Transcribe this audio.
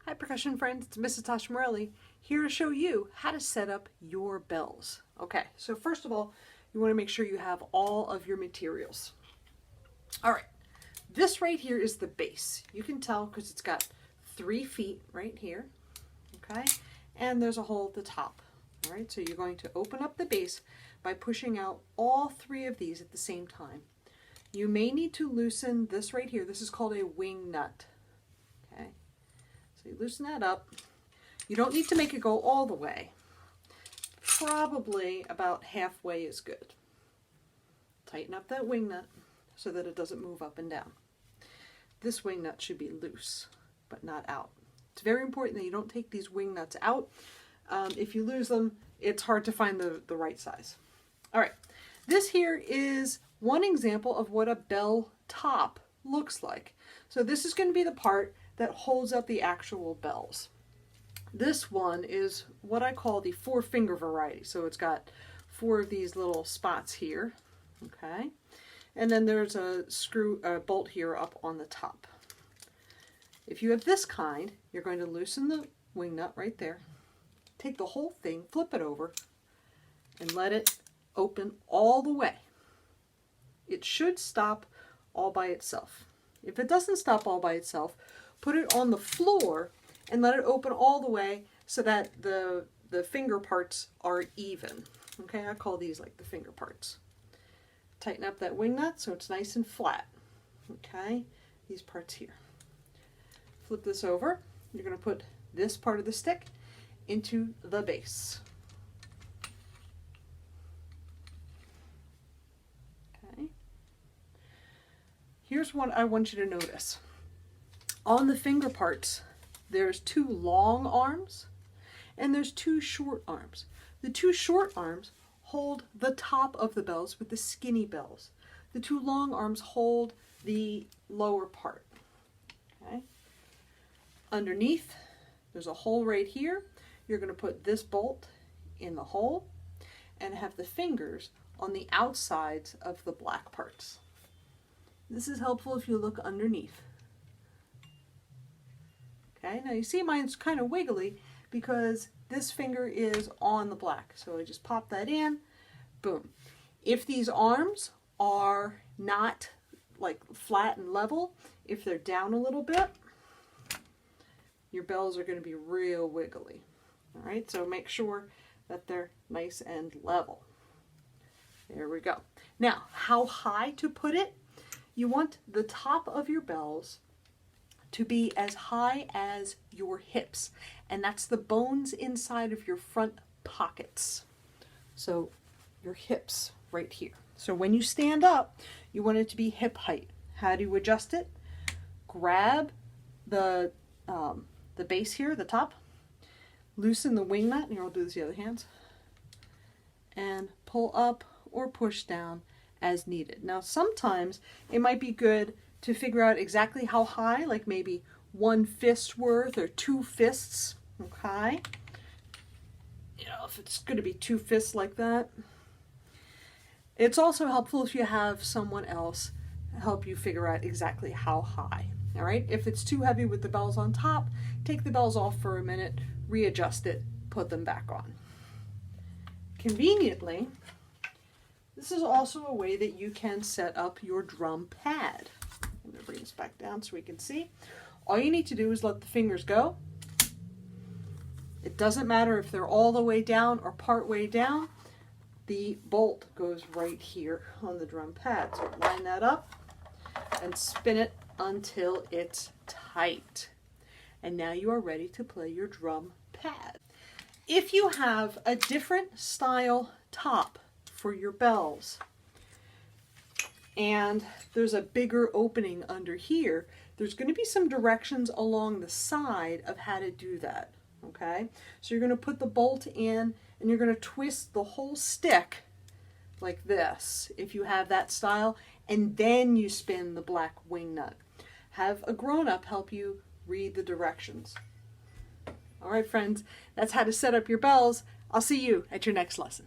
Hi percussion friends, it's Mrs. Tasha Morelli here to show you how to set up your bells. Okay, so first of all, you want to make sure you have all of your materials. Alright, this right here is the base. You can tell because it's got 3 feet right here, okay, and there's a hole at the top. Alright, so you're going to open up the base by pushing out all 3 of these at the same time. You may need to loosen this right here. This is called a wing nut. Okay. So you loosen that up. You don't need to make it go all the way. Probably about halfway is good. Tighten up that wing nut so that it doesn't move up and down. This wing nut should be loose, but not out. It's very important that you don't take these wing nuts out. If you lose them, it's hard to find the right size. All right, this here is one example of what a bell top looks like. So this is going to be the part that holds up the actual bells. This one is what I call the 4-finger variety. So it's got 4 of these little spots here, okay? And then there's a bolt here up on the top. If you have this kind, you're going to loosen the wing nut right there, take the whole thing, flip it over, and let it open all the way. It should stop all by itself. If it doesn't stop all by itself, put it on the floor and let it open all the way so that the finger parts are even. Okay, I call these like the finger parts. Tighten up that wing nut so it's nice and flat. Okay, these parts here. Flip this over. You're going to put this part of the stick into the base. Okay. Here's what I want you to notice. On the finger parts, there's 2 long arms and there's 2 short arms. The 2 short arms hold the top of the bells with the skinny bells. The 2 long arms hold the lower part. Okay. Underneath, there's a hole right here. You're going to put this bolt in the hole and have the fingers on the outsides of the black parts. This is helpful if you look underneath. Okay, now you see mine's kind of wiggly because this finger is on the black. So I just pop that in, boom. If these arms are not like flat and level, if they're down a little bit, your bells are going to be real wiggly. All right, so make sure that they're nice and level. There we go. Now, how high to put it? You want the top of your bells to be as high as your hips, and that's the bones inside of your front pockets. So your hips right here. So when you stand up, you want it to be hip height. How do you adjust it? Grab the base here, the top, loosen the wing nut, and here I'll do this with the other hands, and pull up or push down as needed. Now sometimes it might be good to figure out exactly how high, like maybe 1 fist worth or 2 fists, okay? You know, if it's going to be 2 fists like that. It's also helpful if you have someone else help you figure out exactly how high, all right? If it's too heavy with the bells on top, take the bells off for a minute, readjust it, put them back on. Conveniently, this is also a way that you can set up your drum pad. I'm going to bring this back down so we can see. All you need to do is let the fingers go. It doesn't matter if they're all the way down or part way down. The bolt goes right here on the drum pad. So line that up and spin it until it's tight. And now you are ready to play your drum pad. If you have a different style top for your bells, and there's a bigger opening under here, there's going to be some directions along the side of how to do that, okay? So you're going to put the bolt in and you're going to twist the whole stick like this, if you have that style, and then you spin the black wing nut. Have a grown-up help you read the directions. All right, friends, that's how to set up your bells. I'll see you at your next lesson.